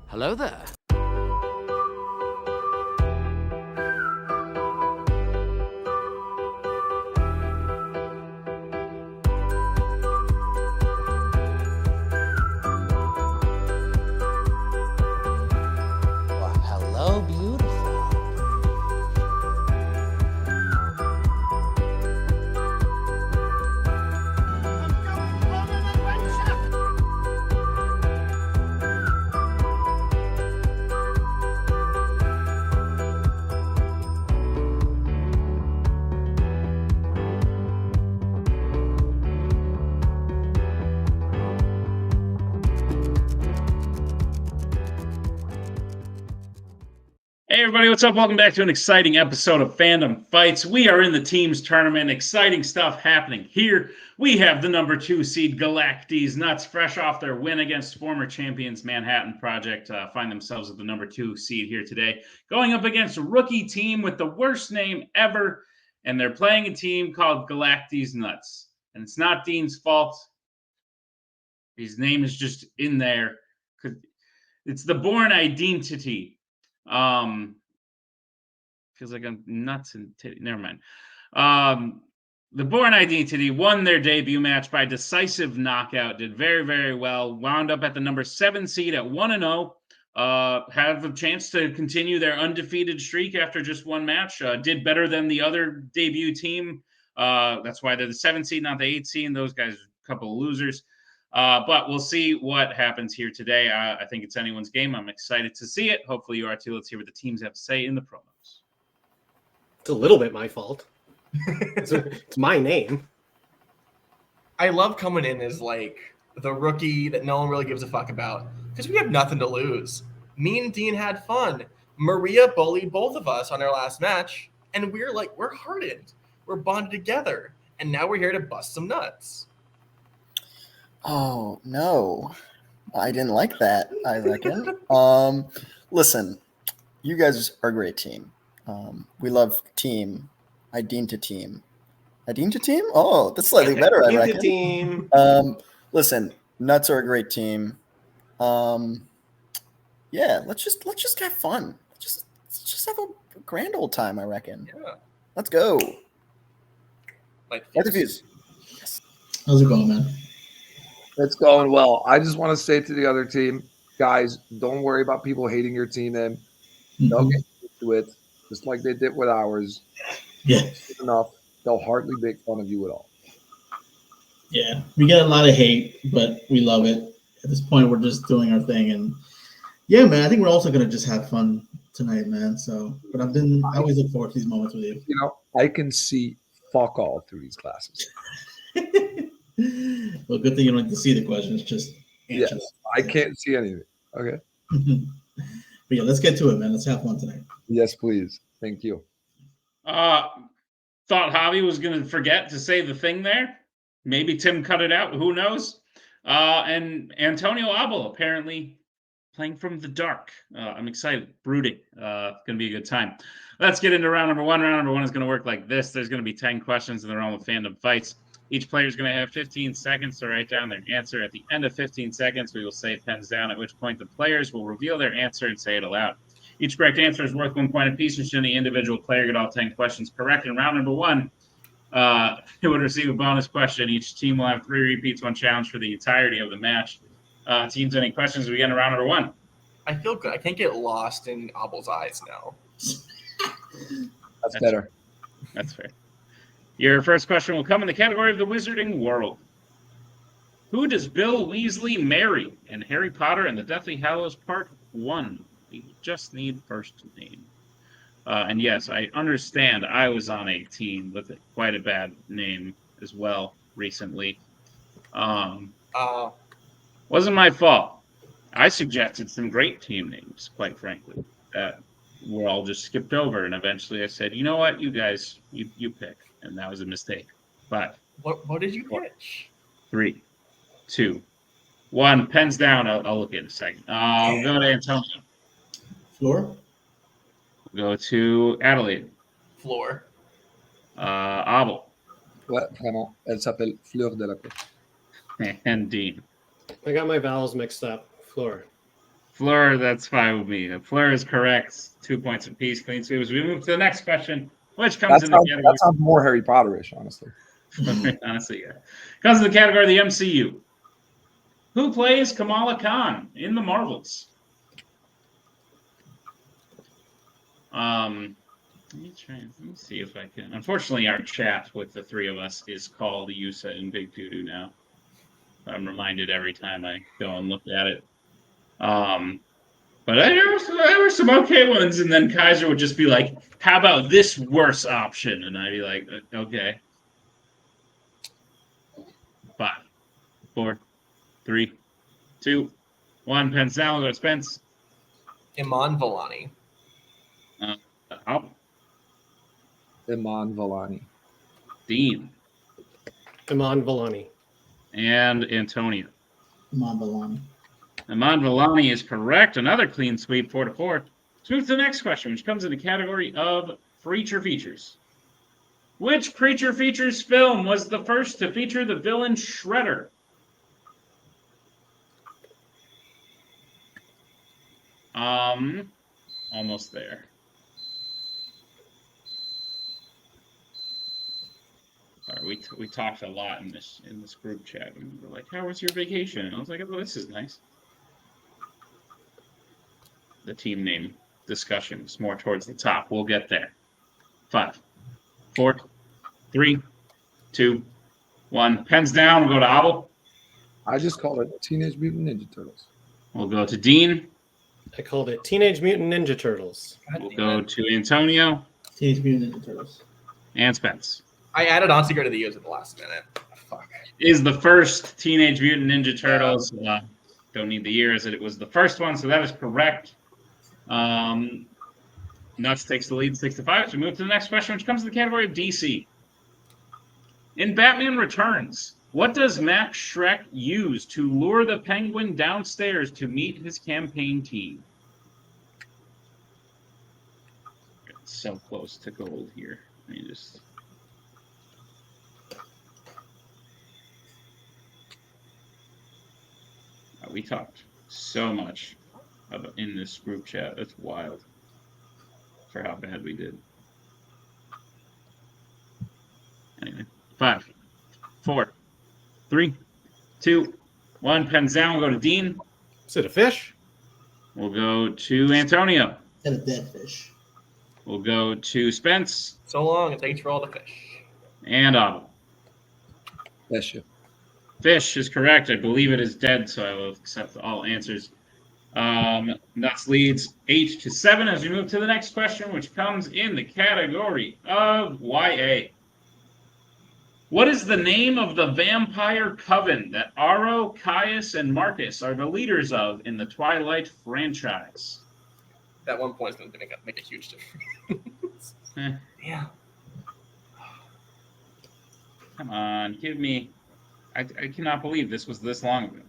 Hello there. Hello, beautiful. Hey everybody, what's up? Welcome back to an exciting episode of Fandom Fights. We are in the teams tournament. Exciting stuff happening here. We have the number 2 seed Galac-Deez Nuts, fresh off their win against former champions Manhattan Project, find themselves at the number 2 seed here today, going up against a rookie team with the worst name ever, and they're playing a team called Galac-Deez Nuts. And it's not Dean's fault. His name is just in there. It's the Bourne Ideantity. Feels like I'm nuts and titty. Never mind. The Bourne Ideantity won their debut match by decisive knockout. Did very, very well. Wound up at the number 7 seed at 1-0. Have a chance to continue their undefeated streak after just one match. Did better than the other debut team. That's why they're the 7 seed, not the 8 seed. Those guys are a couple of losers. But we'll see what happens here today. I think it's anyone's game. I'm excited to see it. Hopefully you are too. Let's hear what the teams have to say in the promos. It's a little bit my fault. It's my name. I love coming in as like the rookie that no one really gives a fuck about because we have nothing to lose. Me and Dean had fun. Maria bullied both of us on our last match, and we're hardened. We're bonded together, and now we're here to bust some nuts. Oh, no. I didn't like that, I reckon. Listen, you guys are a great team. We love team. Ideantity. Ideantity? Oh, that's slightly better, I reckon. Team. Listen, Nuts are a great team. Yeah, let's just have fun. Let's just have a grand old time, I reckon. Yeah. Let's go. Like the Fuse. Yes. How's it going, man? It's going well. I just want to say to the other team, guys, don't worry about people hating your team name. They'll get used to it, just like they did with ours. Yeah. Enough. They'll hardly make fun of you at all. Yeah. We get a lot of hate, but we love it. At this point, we're just doing our thing. And yeah, man, I think we're also going to just have fun tonight, man. So, but I always look forward to these moments with you. You know, I can see fuck all through these classes. Well, good thing you don't have to see the questions. Just answer them. I can't see anything. Okay. But yeah, let's get to it, man. Let's have fun tonight. Yes, please. Thank you. Thought Javi was going to forget to say the thing there. Maybe Tim cut it out. Who knows? And Antonio Abel apparently playing from the dark. I'm excited. Brooding. Going to be a good time. Let's get into round number 1. Round number 1 is going to work like this. There's going to be 10 questions, and they're all with Fandom Fights. Each player is going to have 15 seconds to write down their answer. At the end of 15 seconds, we will say pens down, at which point the players will reveal their answer and say it aloud. Each correct answer is worth 1 point apiece, and should the individual player get all 10 questions correct in round number 1, he would receive a bonus question. Each team will have 3 repeats, 1 challenge for the entirety of the match. Teams, any questions as we get into round number 1? I feel good. I can't get lost in Abel's eyes now. That's better. That's fair. Your first question will come in the category of the Wizarding World. Who does Bill Weasley marry in Harry Potter and the Deathly Hallows Part 1? We just need first name. And yes, I understand I was on a team with quite a bad name as well recently. Wasn't my fault. I suggested some great team names, quite frankly, that were all just skipped over. And eventually I said, you know what, you guys, you pick. And that was a mistake. But what did you pitch? 3, 2, 1. Pens down. I'll look in a second. We'll go to Antonio. Floor. We'll go to Adelaide. Floor. Abel. Ouais, vraiment. Elle s'appelle Fleur de la Côte. And Dean. I got my vowels mixed up. Floor. Fleur, that's fine with me. Fleur is correct. 2 points apiece. Clean sweep. As we move to the next question, which comes in the category. That sounds more Harry Potterish, honestly. Honestly, yeah. Comes in the category of the MCU. Who plays Kamala Khan in the Marvels? Let me see if I can. Unfortunately, our chat with the three of us is called Yusa and Big Doo now. I'm reminded every time I go and look at it. But there were some okay ones, and then Kaiser would just be like, "How about this worse option?" And I'd be like, "Okay." 5, 4, 3, 2, 1. Pens down. We'll go to Spence. Iman Vellani. Iman Vellani. Dean. Iman Vellani. And Antonio. Iman Vellani. Iman Vellani is correct. Another clean sweep, 4-4. Let's move to the next question, which comes in the category of Creature Features. Which Creature Features film was the first to feature the villain Shredder? Almost there. Sorry, we talked a lot in this group chat. And we were like, "How was your vacation?" And I was like, "Oh, this is nice." The team name discussion is more towards the top. We'll get there. 5, 4, 3, 2, 1. Pens down. We'll go to Abel. I just called it Teenage Mutant Ninja Turtles. We'll go to Dean. I called it Teenage Mutant Ninja Turtles. We'll go to Antonio. Teenage Mutant Ninja Turtles. And Spence. I added on Secret of the Years at the last minute. Fuck. Is the first Teenage Mutant Ninja Turtles. Don't need the year as it was the first one, so that is correct. Nuts takes the lead 6-5. So we move to the next question, which comes to the category of DC. In Batman Returns, what does Max Schreck use to lure the Penguin downstairs to meet his campaign team? So close to gold here. Let me just... We talked so much in this group chat. It's wild for how bad we did. Anyway, 5, 4, 3, 2, 1. Pens down. We'll go to Dean. Is it a fish? We'll go to Antonio. And a dead fish. We'll go to Spence. So long, and thanks for all the fish. And Otto. Yes, you. Fish is correct. I believe it is dead, so I will accept all answers. Nuts leads 8-7 as we move to the next question, which comes in the category of YA. What is the name of the vampire coven that Aro, Caius, and Marcus are the leaders of in the Twilight franchise? That 1 point is going to make a huge difference. Yeah. Come on, give me... I cannot believe this was this long ago.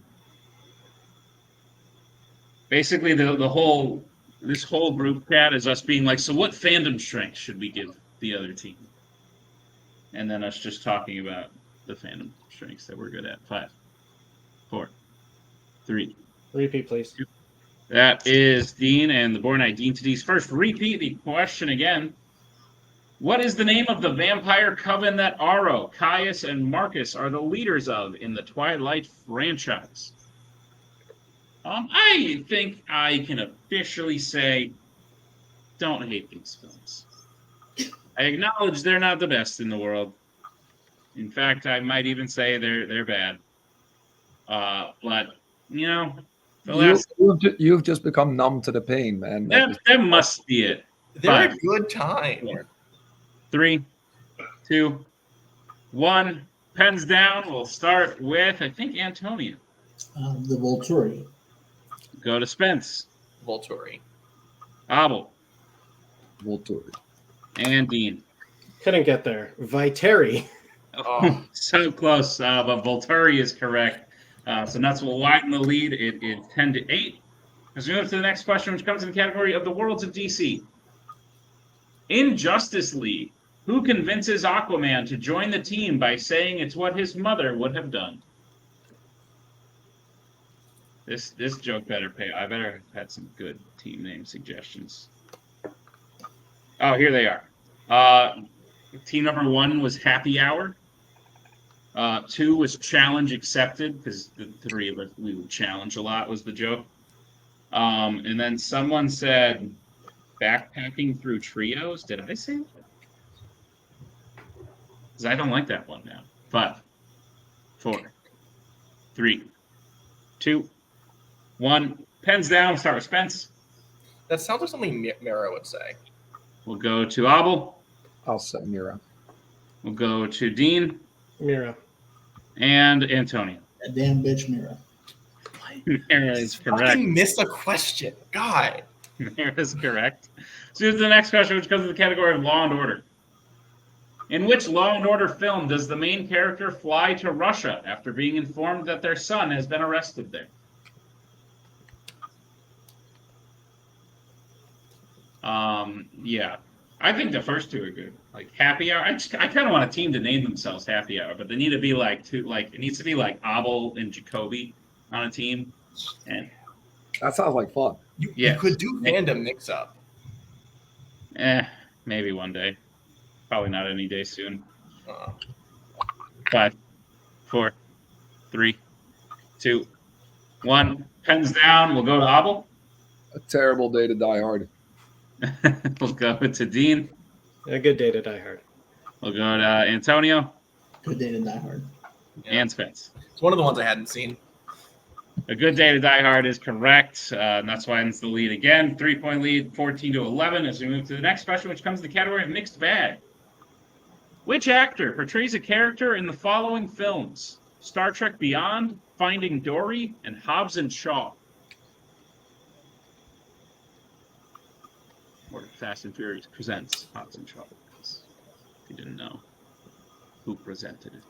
Basically, this whole group chat is us being like, so what fandom strength should we give the other team? And then us just talking about the fandom strengths that we're good at. 5, 4, 3. Repeat, please. 2. That is Dean and the Bourne Ideantity's first repeat. The question again. What is the name of the vampire coven that Aro, Caius, and Marcus are the leaders of in the Twilight franchise? I think I can officially say, don't hate these films. I acknowledge they're not the best in the world. In fact, I might even say they're bad. But you know, you've just become numb to the pain, man. That must be it. They're 5, a good time. 4, 3, 2, 1. Pens down. We'll start with, I think, Antonio. The Volturi. Go to Spence. Volturi. Abel. Volturi. And Dean. Couldn't get there. Viteri. Oh. So close, but Volturi is correct. So Nuts will widen the lead. It is 10-8. As we move to the next question, which comes in the category of the worlds of DC. In Justice League, who convinces Aquaman to join the team by saying it's what his mother would have done? This joke better pay. I better have had some good team name suggestions. Oh, here they are. Team number 1 was Happy Hour. 2 was Challenge Accepted, because the 3 of us, we would challenge a lot, was the joke. And then someone said Backpacking Through Trios. Did I say that? Because I don't like that one now. 5, 4, 3, 2, 1. Pens down. Start with Spence. That sounds like something Mira would say. We'll go to Abel. I'll say Mira. We'll go to Dean. Mira. And Antonio. That damn bitch Mira. Mira is correct. Fucking missed a question. God. Mira is correct. So here's the next question, which comes in the category of Law and Order. In which Law and Order film does the main character fly to Russia after being informed that their son has been arrested there? Yeah. I think the first 2 are good. Like Happy Hour. I kind of want a team to name themselves Happy Hour, but they need to be it needs to be like Abel and Jacoby on a team. And That sounds like fun. You could do Fandom mix-up. Maybe one day. Probably not any day soon. Uh, 5, 4, 3, 2, 1. Pens down. We'll go to Abel. A terrible day to die hard. We'll go to Dean. A good day to die hard. We'll go to Antonio. Good day to die hard. And Spence. it's one of the ones I hadn't seen. A Good Day to Die Hard is correct. And that's why it's the lead again. 3-point lead, 14-11, as we move to the next question, which comes in the category of Mixed Bag. Which actor portrays a character in the following films? Star Trek Beyond, Finding Dory, and Hobbs and Shaw. Or Fast and Furious presents Hobbs and Shaw. If you didn't know who presented it.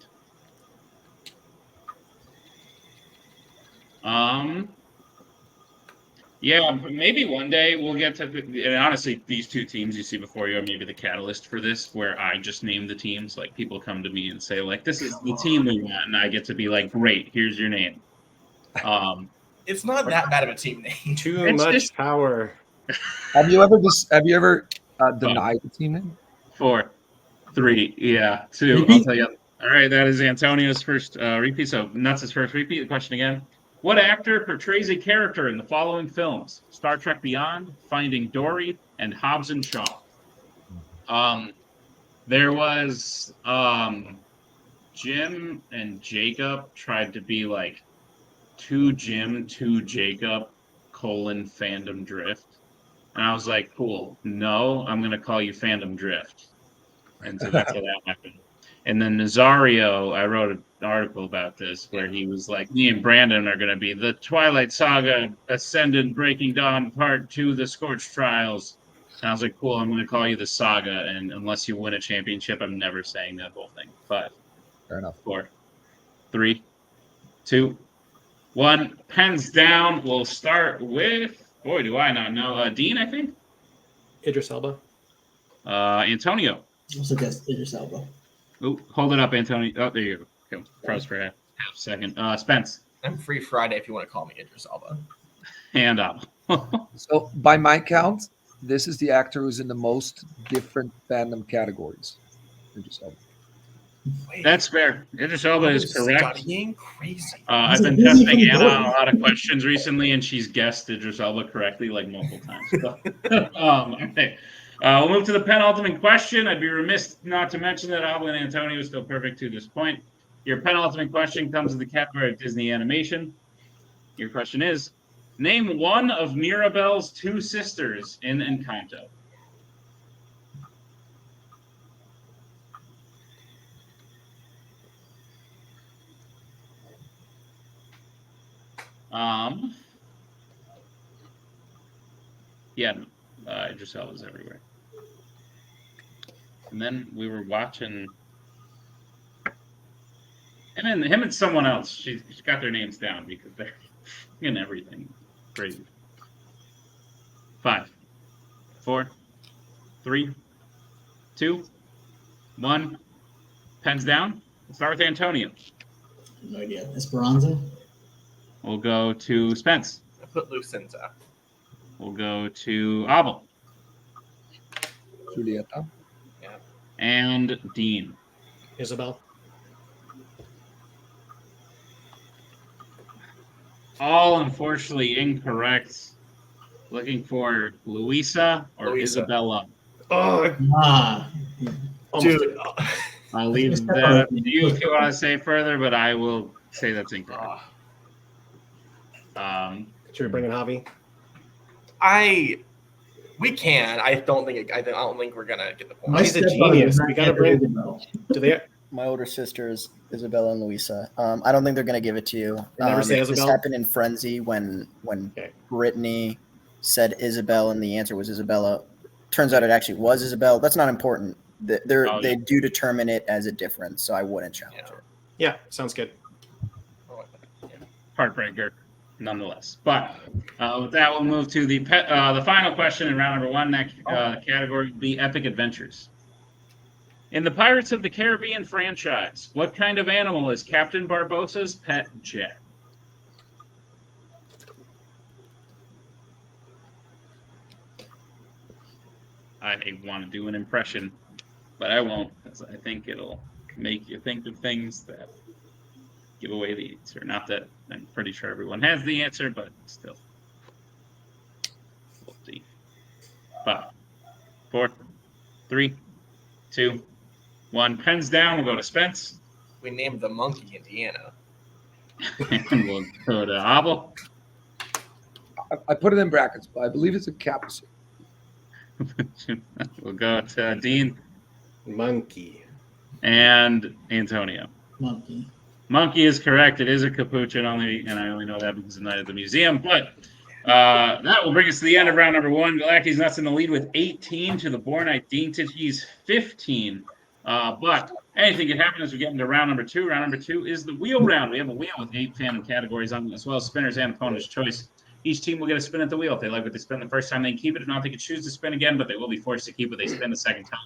Yeah, maybe one day we'll get to, and honestly, these 2 teams you see before you are maybe the catalyst for this, where I just name the teams. Like, people come to me and say, like, this is the team we want, and I get to be like, great, here's your name. It's not that bad of a team name. Too much power. Have you ever denied the team name? 4, 3, yeah, 2. I'll tell you. All right, that is Antonio's first repeat. So Nuts' first repeat. The question again. What actor portrays a character in the following films? Star Trek Beyond, Finding Dory, and Hobbs and Shaw. There was Jim and Jacob tried to be like 2 Jim, 2 Jacob, Fandom Drift. And I was like, cool. No, I'm going to call you Fandom Drift. And so that's how that happened. And then Nazario, I wrote an article about this where he was like, me and Brandon are going to be the Twilight Saga, Ascendant, Breaking Dawn, Part 2, The Scorched Trials. And I was like, cool, I'm going to call you the Saga. And unless you win a championship, I'm never saying that whole thing. 5, Fair enough. 4, 3, 2, 1. Pens down. We'll start with, boy, do I not know. Dean, I think? Idris Elba. Antonio. Also guess Idris Elba. Oh, hold it up, Antonio. Oh, there you go. Okay, froze for half second. Spence. I'm free Friday if you want to call me Idris Elba. And up. So, by my count, this is the actor who's in the most different fandom categories. Idris Elba. Wait, That's fair. Idris Elba is correct. studying crazy. I've been testing Anna on a lot of questions recently, and she's guessed Idris Elba correctly like multiple times. So, okay. We'll move to the penultimate question. I'd be remiss not to mention that Abel and Antonio is still perfect to this point. Your penultimate question comes in the category of Disney animation. Your question is, name one of Mirabelle's 2 sisters in Encanto. Yeah, Idris Elba's everywhere. And then we were watching him and someone else. She's got their names down because they're in everything. Crazy. 5, 4, 3, 2, 1. Pens down. Let's start with Antonio. No idea. Esperanza? We'll go to Spence. I put Lucinda. We'll go to Abel. Julieta. And Dean. Isabel. All unfortunately incorrect. Looking for Luisa or Luisa. Isabella. Oh, Dude. I'll leave that up to you if you want to say further, but I will say that's incorrect. should we bring in Javi? We can. I don't think we're gonna get the point. He's a genius. We gotta bring. Do they? My older sisters, Isabella and Luisa. I don't think they're gonna give it to you. They never say This Isabel? happened in Frenzy when Okay. Brittany said Isabel and the answer was Isabella. Turns out it actually was Isabel. That's not important. They do determine it as a difference, so I wouldn't challenge it. Yeah, sounds good. Heartbreaker, nonetheless. But with that, we'll move to the final question in round number 1. That category will be Epic Adventures. In the Pirates of the Caribbean franchise, what kind of animal is Captain Barbossa's pet jet? I want to do an impression, but I won't, because I think it'll make you think of things that give away the answer. Not that I'm pretty sure everyone has the answer, but still. We'll see. 5, 4, 3, 2, 1. Pens down. We'll go to Spence. We named the monkey Indiana. And we'll go to Abel. I put it in brackets, but I believe it's a capucin. We'll go to Dean. Monkey. And Antonio. Monkey. Monkey is correct. It is a capuchin only, and I only know that because of Night at the Museum. But that will bring us to the end of round number 1. Galac-Deez Nuts in the lead with 18 to the Bourne Ideantity's 15. But anything can happen as we get into round number 2. Round number 2 is the wheel round. We have a wheel with 8 fandom categories on it, as well as spinners and opponent's choice. Each team will get a spin at the wheel. If they like what they spin the first time, they can keep it. If not, they can choose to spin again, but they will be forced to keep what they spin the second time.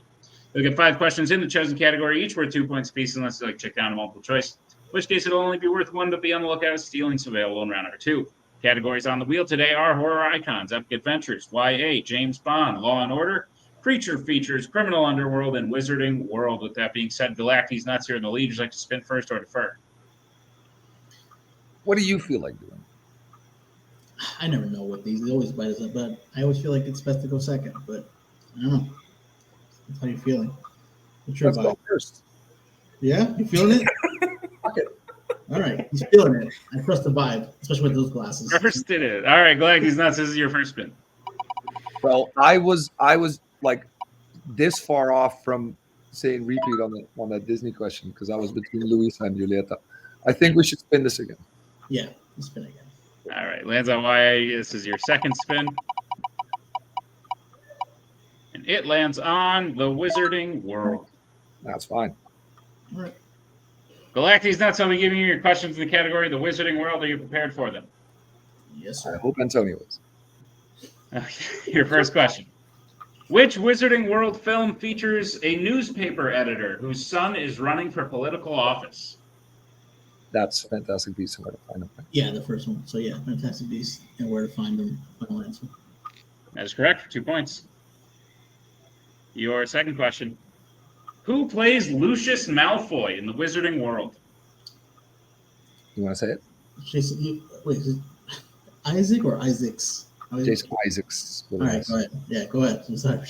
They'll get 5 questions in the chosen category, each worth 2 points apiece, unless they like check down a multiple choice. In which case, it'll only be worth 1, but be on the lookout. Stealing's available in round number 2. Categories on the wheel today are horror icons, epic adventures, YA, James Bond, Law and Order, creature features, criminal underworld, and wizarding world. With that being said, Galac-Deez Nuts here in the lead. Would you like to spin first or defer? What do you feel like doing? I never know what these always bite us up, but I always feel like it's best to go second. But I don't know. How are you feeling? What's your Let's go first. Yeah, you feeling it? All right, he's feeling it. I trust the vibe, especially with those glasses. First it is. All right, Galac-Deez Nuts, this is your first spin. Well, I was like this far off from saying repeat on that Disney question because I was between Luisa and Julieta. I think we should spin this again. Yeah, let's spin again. All right, lands on YA. This is your second spin. And it lands on the Wizarding World. That's fine. All right. Galac-Deez Nuts, I'll be giving you your questions in the category The Wizarding World. Are you prepared for them? Yes, I sir. hope Antonio is. Okay, your first question. Which Wizarding World film features a newspaper editor whose son is running for political office? That's Fantastic Beasts and Where to Find Them. Yeah, the first one. So yeah, Fantastic Beasts and Where to Find Them. Final answer. That is correct for 2 points. Your second question. Who plays Lucius Malfoy in the Wizarding World? You want to say it? Jason, wait, is it Isaac or Isaacs? Jason Isaacs. All right, go ahead. Yeah, go ahead. I'm sorry.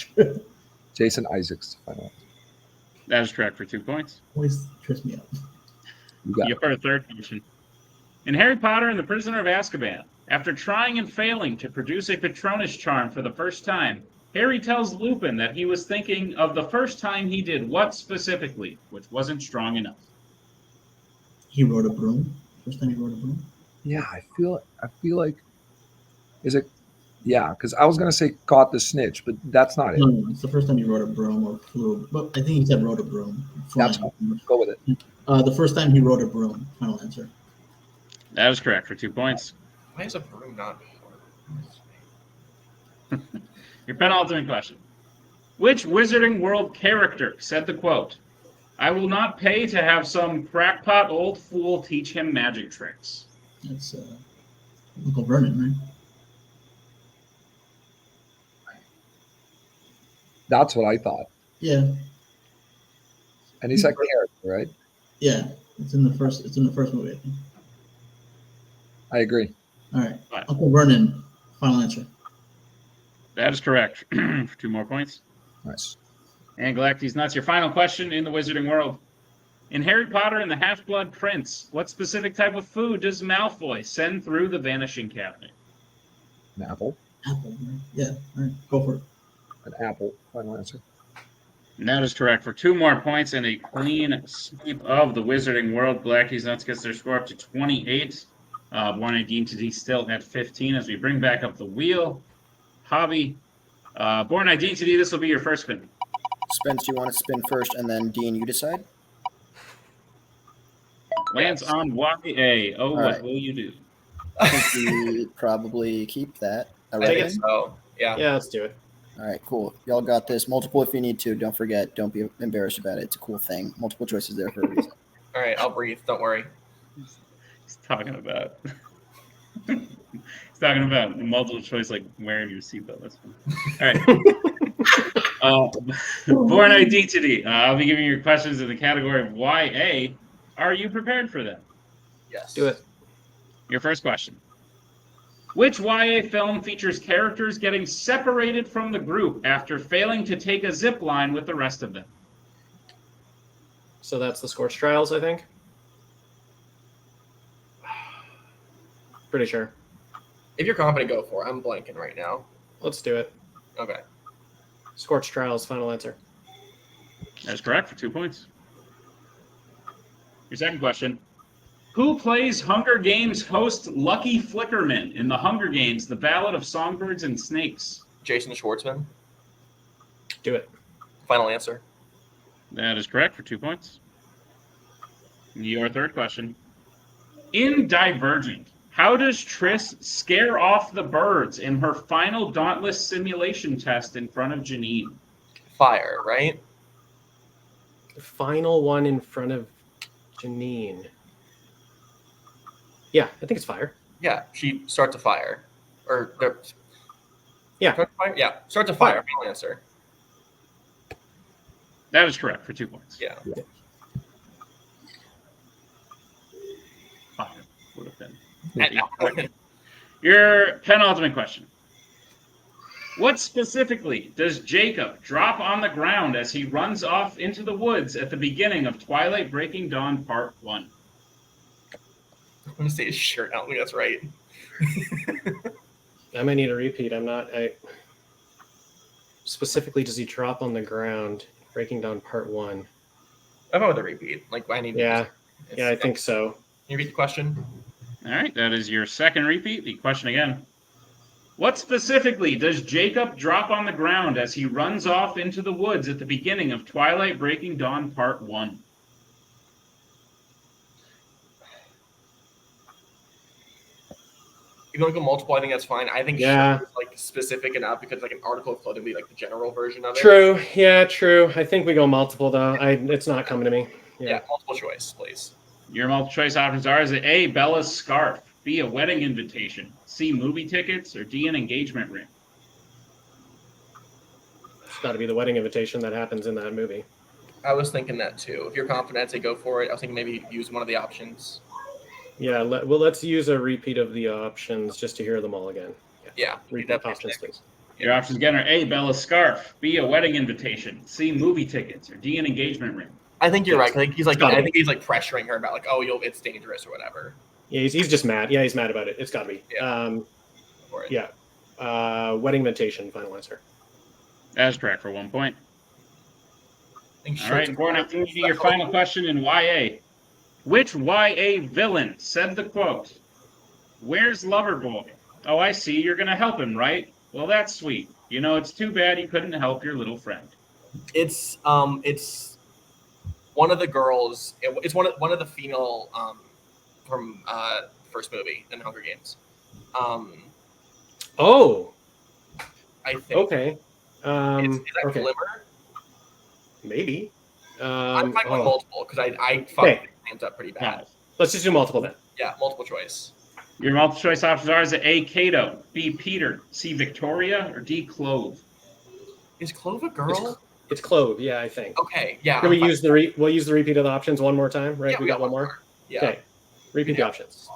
Jason Isaacs. Final. That is correct for 2 points. Always trips me up. You got it. Your third question. In Harry Potter and the Prisoner of Azkaban, after trying and failing to produce a Patronus charm for the first time, Harry tells Lupin that he was thinking of the first time he did what specifically, which wasn't strong enough. He rode a broom. First time he rode a broom. Yeah, I feel like is it? Yeah, because I was gonna say caught the snitch, but that's not it. No, it's the first time he rode a broom or flew. But I think he said rode a broom. That's fine. Go with it. The first time he rode a broom. Final answer. That is correct for 2 points. Why is a broom not? Your penultimate question. Which Wizarding World character said the quote, "I will not pay to have some crackpot old fool teach him magic tricks"? That's Uncle Vernon, right? That's what I thought. Yeah, And he's a character, right? yeah. It's in the first movie, I think. I agree. All right. Right. Uncle Vernon. Final answer. That is correct. For 2 more points. Nice. And Galac-Deez, that's your final question in the Wizarding World. In Harry Potter and the Half-Blood Prince, what specific type of food does Malfoy send through the Vanishing Cabinet? An apple. Apple. Right? Yeah. All right. Go for it. An apple. Final answer. And that is correct for 2 more points and a clean sweep of the Wizarding World. Galac-Deez nuts gets their score up to 28. Bourne Ideantity still at 15 as we bring back up the wheel. Hobby. Bourne Ideantity, this will be your first spin. Spence, you want to spin first, and then Dean, you decide? Lands on YA. Oh, All what right. will you do? I think we probably keep that. I I reckon. think so. Yeah. Yeah, let's do it. All right, cool. Y'all got this. Multiple if you need to. Don't forget. Don't be embarrassed about it. It's a cool thing. Multiple choices there for a reason. All right, I'll breathe. Don't worry. He's talking about. He's talking about multiple choice, like wearing your seatbelt. That's fine. All right. Bourne Identity. I'll be giving you questions in the category of YA. Are you prepared for them? Yes. Do it. Your first question. Which YA film features characters getting separated from the group after failing to take a zip line with the rest of them? So that's the Scorched Trials, I think. Pretty sure. If you're confident, go for it. I'm blanking right now. Let's do it. Okay. Scorched Trials, final answer. That's correct for 2 points. Your second question. Who plays Hunger Games host Lucky Flickerman in the Hunger Games, The Ballad of Songbirds and Snakes? Jason Schwartzman. Do it. Final answer. That is correct for 2 points. Your third question. In Divergent, how does Triss scare off the birds in her final Dauntless simulation test in front of Janine? Fire, right? The final one in front of Janine. Yeah, I think it's fire. Yeah, she starts a fire. Yeah. Start a fire? Yeah, starts a fire. Final answer. That is correct for 2 points. Yeah. Fire would have been. And- Your penultimate question. What specifically does Jacob drop on the ground as he runs off into the woods at the beginning of Twilight Breaking Dawn Part 1? I'm going to say his shirt. I don't think that's right. I might need a repeat. Specifically, does he drop on the ground, breaking down part 1? I'm going with a repeat. Like, I need Yeah, I think so. Can you read the question? All right, that is your second repeat. The question again. What specifically does Jacob drop on the ground as he runs off into the woods at the beginning of Twilight Breaking Dawn Part 1? If you want to go multiple, I think that's fine. I think Yeah. shirt is like specific enough because like an article of clothing would be like the general version of it. True. Yeah, true. I think we go multiple though. It's not coming to me. Yeah, multiple choice, please. Your multiple choice options are: is it A, Bella's scarf, B, a wedding invitation, C, movie tickets, or D, an engagement ring? It's got to be the wedding invitation that happens in that movie. I was thinking that too. If you're confident, I'd say go for it. I was thinking maybe use one of the options. Yeah. Let's use a repeat of the options just to hear them all again. Yeah, Repeat definitely options, stick. please. Your options again are A, Bella's scarf, B, a wedding invitation, C, movie tickets, or D, an engagement ring. I think you're right. I think he's like, Gotta I be. think he's like pressuring her about like, oh, it's dangerous or whatever. Yeah, he's just mad. Yeah, he's mad about it. It's got to be. Yeah. Go for it. Yeah. Wedding invitation, final answer. That is correct for 1 point. I think All right, shirts- Bourne, I think you your final question in YA. Which YA villain said the quote, "Where's Loverboy? Oh, I see, you're going to help him, right? Well, that's sweet. You know, it's too bad you couldn't help your little friend." It's one of the girls. It's one of the female from first movie in Hunger Games. Oh, I think. okay. Is that Okay, Glimmer? maybe. I'm fine with Oh. multiple because I fucked Okay. names up pretty bad. Yeah. Let's just do multiple then. Yeah, multiple choice. Your multiple choice options are: is it A, Kato, B, Peter, C, Victoria, or D, Clove? Is Clove a girl? It's Clove, yeah, I think. Okay, yeah. Can we use we'll use the repeat of the options one more time, right? Yeah, we got one more. Yeah. Okay. Repeat the options.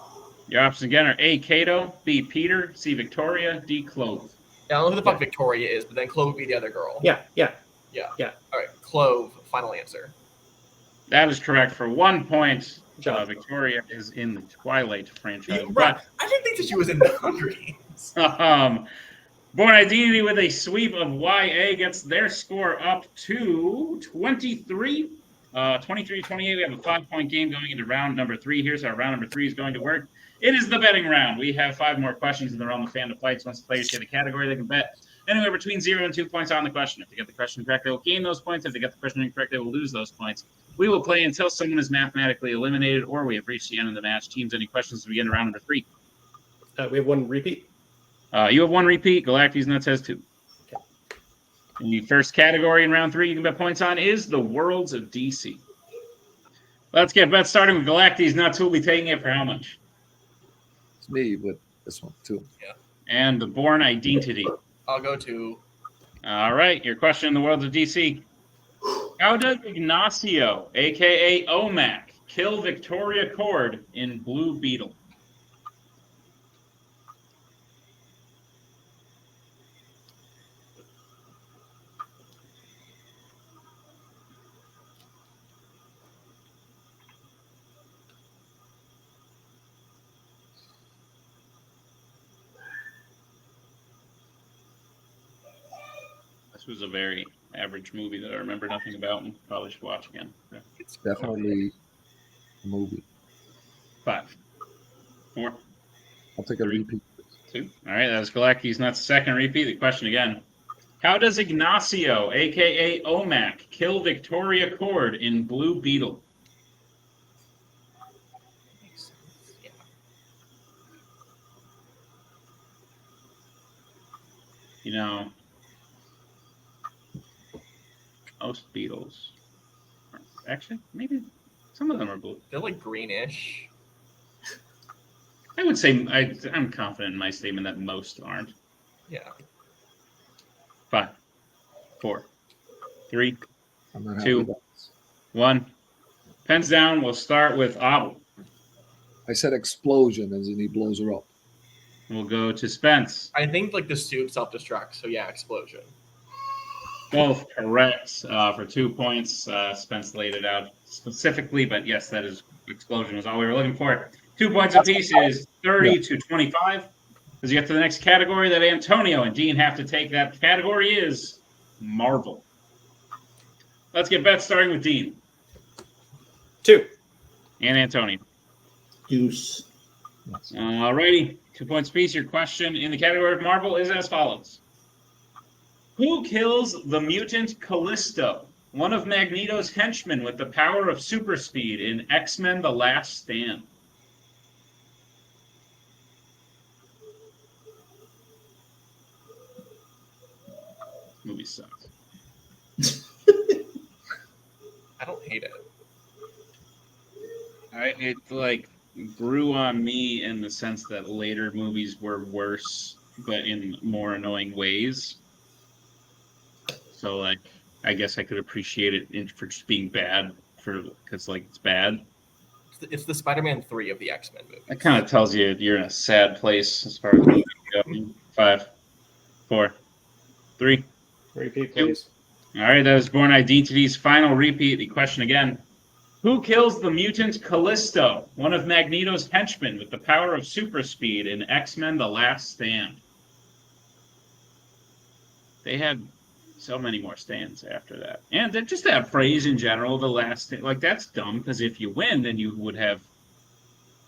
Your options again are A, Kato, B, Peter, C, Victoria, D, Clove. Yeah, I don't know who the fuck Victoria is, but then Clove would be the other girl. Yeah. All right, Clove, final answer. That is correct for 1 point. Job. Victoria is in the Twilight franchise. Right. I didn't think that she was in the Hunger Games. Bourne Identity with a sweep of YA gets their score up to 23. 23-28. We have a 5-point game going into round number 3. Here's how round number 3 is going to work. It is the betting round. We have 5 more questions, and they're on the Fandom fights. Once the players get a category, they can bet anywhere between 0 and 2 points on the question. If they get the question correct, they will gain those points. If they get the question incorrect, they will lose those points. We will play until someone is mathematically eliminated or we have reached the end of the match. Teams, any questions as we get into round number 3? We have one repeat. You have 1 repeat. Galac-Deez Nuts has 2. Okay. And the first category in round 3 you can bet points on is the Worlds of DC. Let's get bets starting with Galac-Deez Nuts. Who will be taking it for how much? It's me with this one too. Yeah. And the Bourne Identity. I'll go to. All right, your question in the Worlds of DC. How does Ignacio, a.k.a. OMAC, kill Victoria Cord in Blue Beetle? This was a very average movie that I remember nothing about and probably should watch again. It's definitely a movie. 5, 4, I'll take a repeat. 2. All right, that was Galac-Deez Nuts' second repeat. The question again. How does Ignacio, a.k.a. OMAC, kill Victoria Cord in Blue Beetle? Yeah. You know, most Beetles. Actually, maybe some of them are blue. They're like greenish. I would say I'm confident in my statement that most aren't. Yeah. 5, 4, 3, I'm not happy 2, about this. 1. Pens down. We'll start with Abel. I said explosion, as in he blows her up. We'll go to Spence. I think like the suit self-destructs, so yeah, explosion. Both correct for 2 points. Spence laid it out specifically, but yes, that is explosion is all we were looking for. 2 points apiece is 30-25. As you get to the next category that Antonio and Dean have to take, that category is Marvel. Let's get bets starting with Dean. 2. And Antonio. Deuce. All righty. 2 points apiece. Your question in the category of Marvel is as follows. Who kills the mutant Callisto, one of Magneto's henchmen with the power of super speed in X-Men The Last Stand? This movie sucks. I don't hate it. It like grew on me in the sense that later movies were worse, but in more annoying ways. So, like, I guess I could appreciate it for just being bad, because, like, it's bad. It's the Spider-Man 3 of the X-Men movie. That kind of tells you you're in a sad place as far as movies go. 5, 4, 3. Repeat, 2. please. All right, that was Bourne Identity's final repeat. The question again. Who kills the mutant Callisto, one of Magneto's henchmen with the power of super speed in X-Men The Last Stand? They had so many more stands after that. And then just that phrase in general, The Last Stand, like, that's dumb, because if you win, then you would have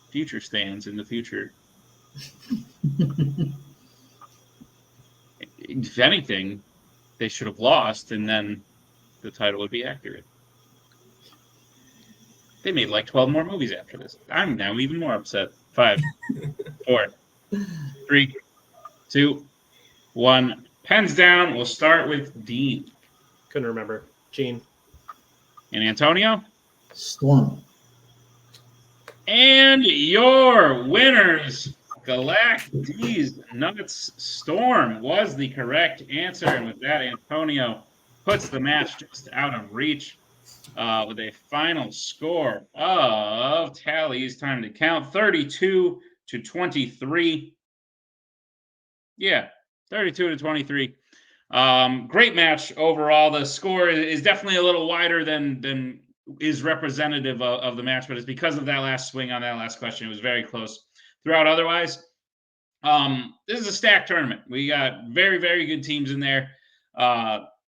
future stands in the future. If anything, they should have lost, and then the title would be accurate. They made like 12 more movies after this. I'm now even more upset. 5, 4, 3, 2, 1. Pens down. We'll start with Dean. Couldn't remember. Gene. And Antonio. Storm. And your winners Galac-Deez Nuts Storm was the correct answer. And with that, Antonio puts the match just out of reach with a final score of tallies time to count 32-23. Yeah, 32-23. Great match overall. The score is definitely a little wider than is representative of the match, but it's because of that last swing on that last question. It was very close throughout. Otherwise, this is a stacked tournament. We got very, very good teams in there.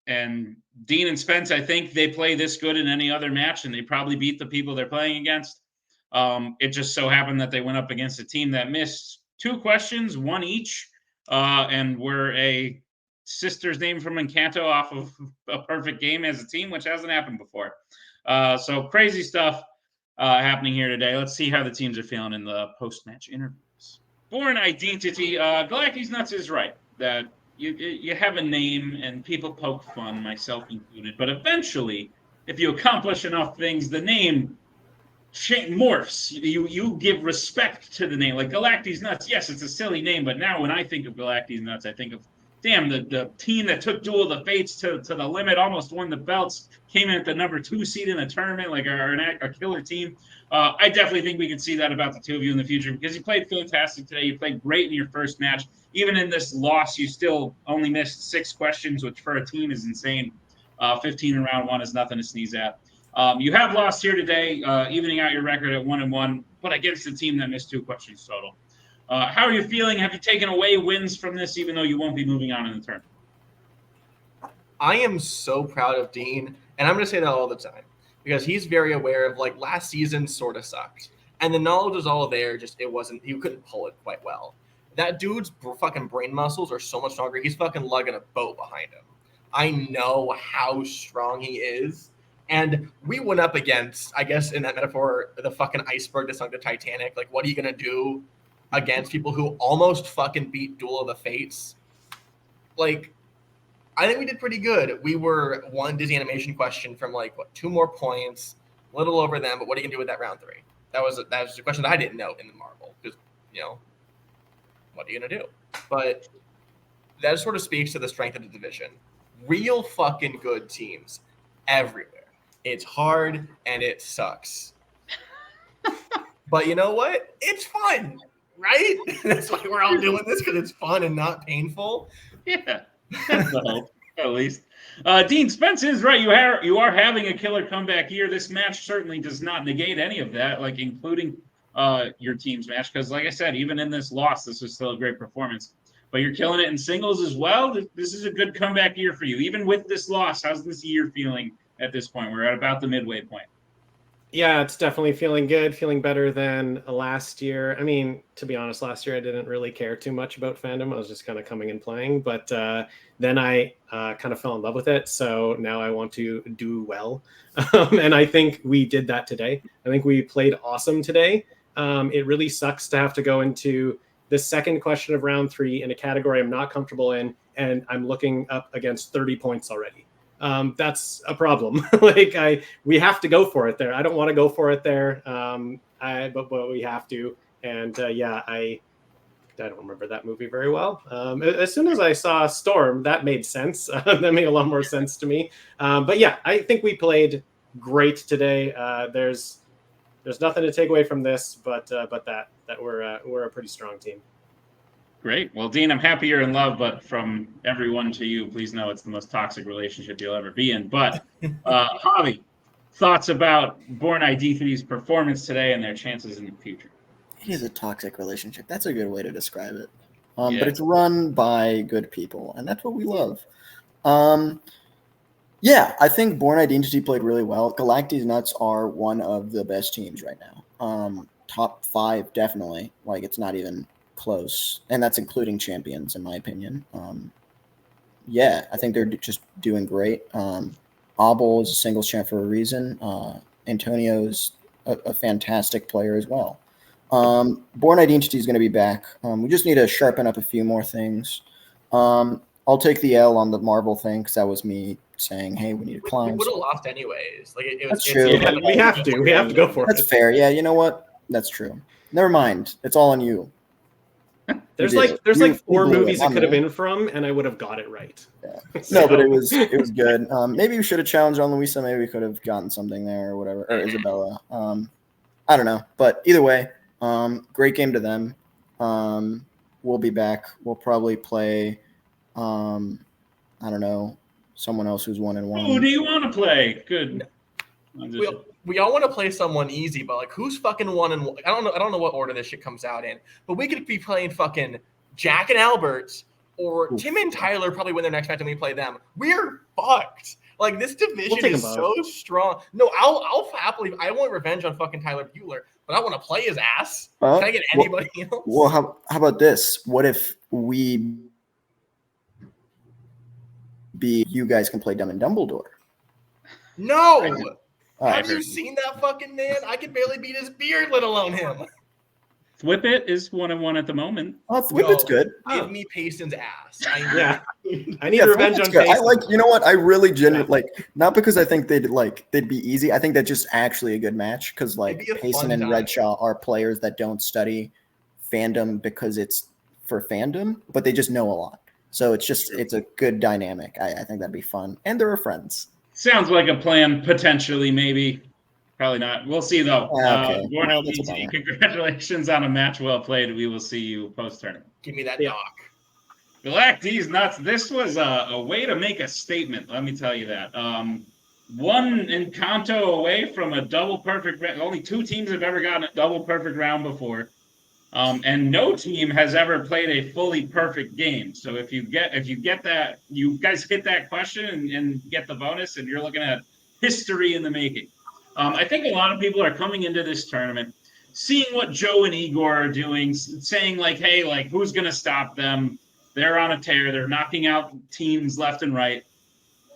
And Dean and Spence, I think they play this good in any other match, and they probably beat the people they're playing against. It just so happened that they went up against a team that missed 2 questions, 1 each, and were a sister's name from Encanto off of a perfect game as a team, which hasn't happened before. So crazy stuff happening here today. Let's see how the teams are feeling in the post-match interviews. Bourne Ideantity, Galac-Deez Nuts is right that you have a name and people poke fun, myself included. But eventually, if you accomplish enough things, the name morphs. You give respect to the name. Like Galac-Deez Nuts, yes, it's a silly name, but now when I think of Galac-Deez Nuts, I think of, damn, the team that took Duel of the Fates to the limit, almost won the belts, came in at the number 2 seed in the tournament, like a killer team. I definitely think we can see that about the two of you in the future because you played fantastic today. You played great in your first match. Even in this loss, you still only missed 6 questions, which for a team is insane. 15 in round 1 is nothing to sneeze at. You have lost here today, evening out your record at 1-1, but against a team that missed 2 questions total. How are you feeling? Have you taken away wins from this, even though you won't be moving on in the tournament? I am so proud of Dean, and I'm going to say that all the time because he's very aware of, like, last season sort of sucked. And the knowledge was all there, just it wasn't – you couldn't pull it quite well. That dude's fucking brain muscles are so much stronger. He's fucking lugging a boat behind him. I know how strong he is. And we went up against, I guess in that metaphor, the fucking iceberg that sunk the Titanic. Like, what are you going to do against people who almost fucking beat Duel of the Fates? Like, I think we did pretty good. We were 1 Disney animation question from, like, 2 more points, a little over them, but what are you going to do with that round 3? That was a question that I didn't know in the Marvel because, what are you going to do? But that sort of speaks to the strength of the division. Real fucking good teams everywhere. It's hard and it sucks. But you know what? It's fun, right? That's why we're all doing this, because it's fun and not painful. Yeah, that's the hope, at least. Dean, Spence is right. You are having a killer comeback here. This match certainly does not negate any of that, like including your team's match, because like I said, even in this loss, this was still a great performance. But you're killing it in singles as well. This is a good comeback year for you. Even with this loss, how's this year feeling at this point? We're at about the midway point. Yeah, it's definitely feeling good, feeling better than last year. I mean, to be honest, last year I didn't really care too much about Fandom. I was just kind of coming and playing. But then I kind of fell in love with it. So now I want to do well. And I think we did that today. I think we played awesome today. It really sucks to have to go into the second question of round 3 in a category I'm not comfortable in, and I'm looking up against 30 points already. That's a problem. We have to go for it there. I don't want to go for it there, but we have to. And I don't remember that movie very well. As soon as I saw Storm, that made sense. That made a lot more sense to me. But yeah, I think we played great today. There's nothing to take away from this, but that we're a pretty strong team. Great. Well, Dean, I'm happy you're in love, but from everyone to you, please know it's the most toxic relationship you'll ever be in. But Javi, thoughts about Bourne Ideantity's performance today and their chances in the future? It is a toxic relationship. That's a good way to describe it. But it's run by good people, and that's what we love. Yeah, I think Bourne Ideantity played really well. Galac-Deez Nuts are one of the best teams right now. Top 5, definitely. Like, it's not even close. And that's including champions, in my opinion. Yeah, I think they're just doing great. Abel is a singles champ for a reason. Antonio's a fantastic player as well. Bourne Ideantity is going to be back. We just need to sharpen up a few more things. I'll take the L on the Marvel thing because that was me saying, hey, we need to climb. We would have lost anyways. That's true. Yeah, we have to go for it. That's fair. Yeah, you know what? That's true. Never mind. It's all on you. There's You like blew four it. movies it I'm could have there. been from, and I would have got it right. Yeah. So- No, but it was good. Maybe we should have challenged on Luisa. Maybe we could have gotten something there or whatever, or Isabella. I don't know, but either way, great game to them. We'll be back. We'll probably play. I don't know, someone else who's 1-1. Who do you want to play? Good. We all want to play someone easy, but like who's fucking 1-1? I don't know what order this shit comes out in, but we could be playing fucking Jack and Alberts, or Tim and Tyler probably win their next match and we play them. We're fucked. Like this division take is them so strong. No, I'll happily. I want revenge on fucking Tyler Bueller, but I want to play his ass. Can I get anybody else? Well, how about this? What if you guys can play Dumb and Dumbledore? No. Right. Have you seen that fucking man? I can barely beat his beard, let alone him. Whippet is 1-1 at the moment. Oh, Whippet's good. Give me Payson's ass. Yeah, I need revenge on good. I Payson. like. You know what? I really genuinely like. Not because I think they'd be easy. I think that's just actually a good match because like It'd be a Payson fun and time. Redshaw are players that don't study fandom because it's for fandom, but they just know a lot. So it's a good dynamic. I think that'd be fun, and they're friends. Sounds like a plan, potentially, maybe. Probably not. We'll see, though. Okay. Bourne, Well, that's a bummer. congratulations on a match well played. We will see you post-tournament. Give me that Yeah. doc. Galac-Deez nuts. This was a way to make a statement, let me tell you that. One Encanto away from a double perfect round. Only 2 teams have ever gotten a double perfect round before. And no team has ever played a fully perfect game. So if you get that, you guys hit that question and get the bonus, and you're looking at history in the making. I think a lot of people are coming into this tournament, seeing what Joe and Igor are doing, saying like, hey, like who's going to stop them? They're on a tear. They're knocking out teams left and right.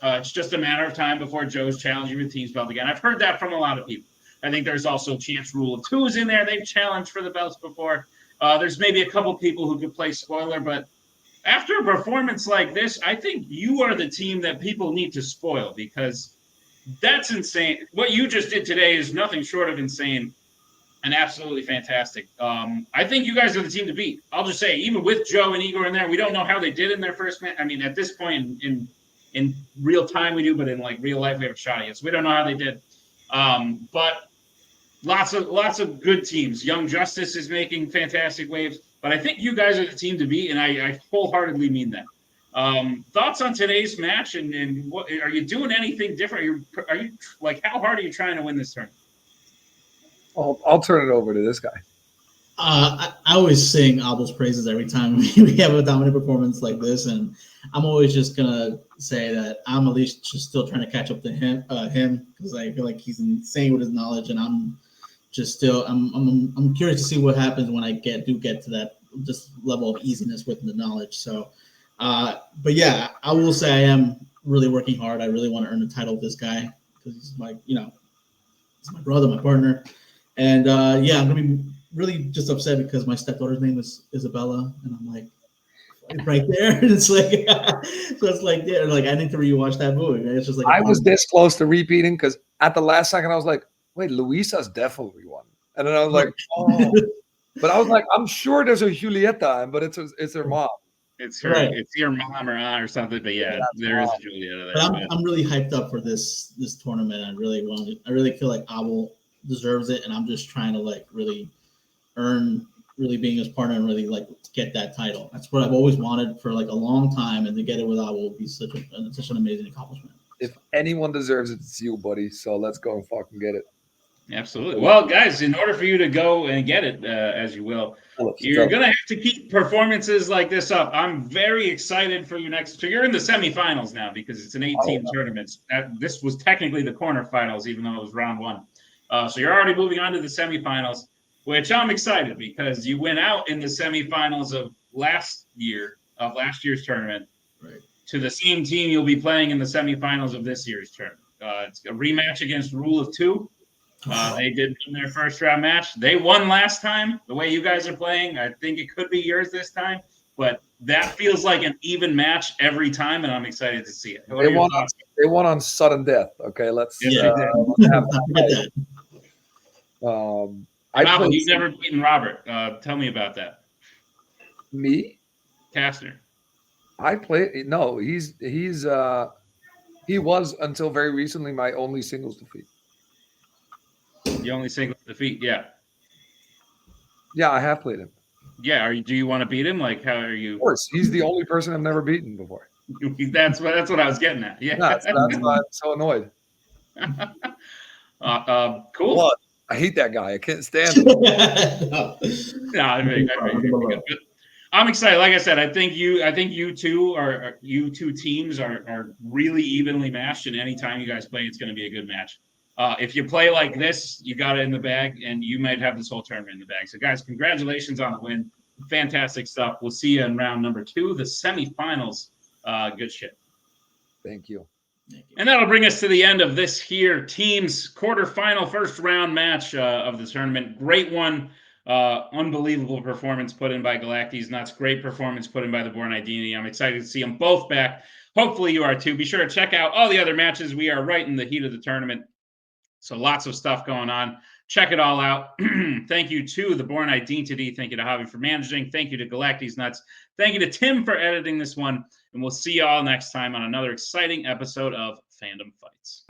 It's just a matter of time before Joe's challenging with teams belt again. I've heard that from a lot of people. I think there's also Chance Rule of Twos in there. They've challenged for the belts before. There's maybe a couple people who could play spoiler, but after a performance like this, I think you are the team that people need to spoil because that's insane. What you just did today is nothing short of insane and absolutely fantastic. I think you guys are the team to beat. I'll just say, even with Joe and Igor in there, we don't know how they did in their first match. I mean, at this point in real time we do, but in like real life we have a shot at it. So we don't know how they did. But lots of good teams. Young Justice is making fantastic waves, but I think you guys are the team to beat, and I wholeheartedly mean that. Thoughts on today's match, and what are you doing anything different? Are you like how hard are you trying to win this tournament? I'll turn it over to this guy. I always sing Abel's praises every time we have a dominant performance like this, and I'm always just gonna say that I'm at least just still trying to catch up to him because I feel like he's insane with his knowledge, and I'm just still I'm curious to see what happens when I get to that just level of easiness with the knowledge. So, but yeah, I will say I am really working hard. I really want to earn the title of this guy because he's he's my brother, my partner, and yeah, I'm gonna be really just upset because my stepdaughter's name is Isabella, and I'm like right there. And it's like so it's like yeah, like I need to rewatch that movie. Man. It's just like I was this close to repeating because at the last second I was like, wait, Luisa's definitely won. And then I was like, oh. But I was like, I'm sure there's a Julieta, but it's her mom. It's her, Right. It's your mom or aunt or something. But yeah, there is a Julieta there. But I'm really hyped up for this tournament. I really feel like Abel deserves it, and I'm just trying to like really earn really being his partner and really like get that title. That's what I've always wanted for like a long time, and to get it with Abel would be such an amazing accomplishment. If anyone deserves it, it's you, buddy. So let's go and fucking get it. Absolutely. Well, guys, in order for you to go and get it, as you will, you're going to have to keep performances like this up. I'm very excited for you next. So you're in the semifinals now because it's an 8-team tournament. This was technically the quarterfinals, even though it was round 1. So you're already moving on to the semifinals, which I'm excited because you went out in the semifinals of last year's tournament to the same team you'll be playing in the semifinals of this year's tournament. It's a rematch against Rule of Two. They did in their first round match. They won last time. The way you guys are playing, I think it could be yours this time. But that feels like an even match every time, and I'm excited to see it. They won on sudden death. Okay, let's Yes, have that. Robert, you've never beaten Robert. Tell me about that. Me? Kastner. I play. No, he was until very recently my only singles defeat. The only single defeat. Yeah. Yeah, I have played him. Yeah. Do you want to beat him? Like, how are Of you? course, he's the only person I've never beaten before. That's what I was getting at. Yeah. That's why I'm so annoyed. Cool. What? I hate that guy. I can't stand him. No. No, I'm excited. Like I said, I think you two teams are really evenly matched, and anytime you guys play, it's going to be a good match. If you play like this, you got it in the bag, and you might have this whole tournament in the bag. So, guys, congratulations on the win. Fantastic stuff. We'll see you in round number 2, the semifinals. Good shit. Thank you. And that'll bring us to the end of this here team's quarterfinal first round match of the tournament. Great one. Unbelievable performance put in by Galac-Deez Nuts. Great performance put in by the Bourne Ideantity. I'm excited to see them both back. Hopefully you are too. Be sure to check out all the other matches. We are right in the heat of the tournament. So lots of stuff going on. Check it all out. Thank you to the Bourne Ideantity. Thank you to Javi for managing. Thank you to Galac-Deez Nuts. Thank you to Tim for editing this one. And we'll see you all next time on another exciting episode of Fandom Fights.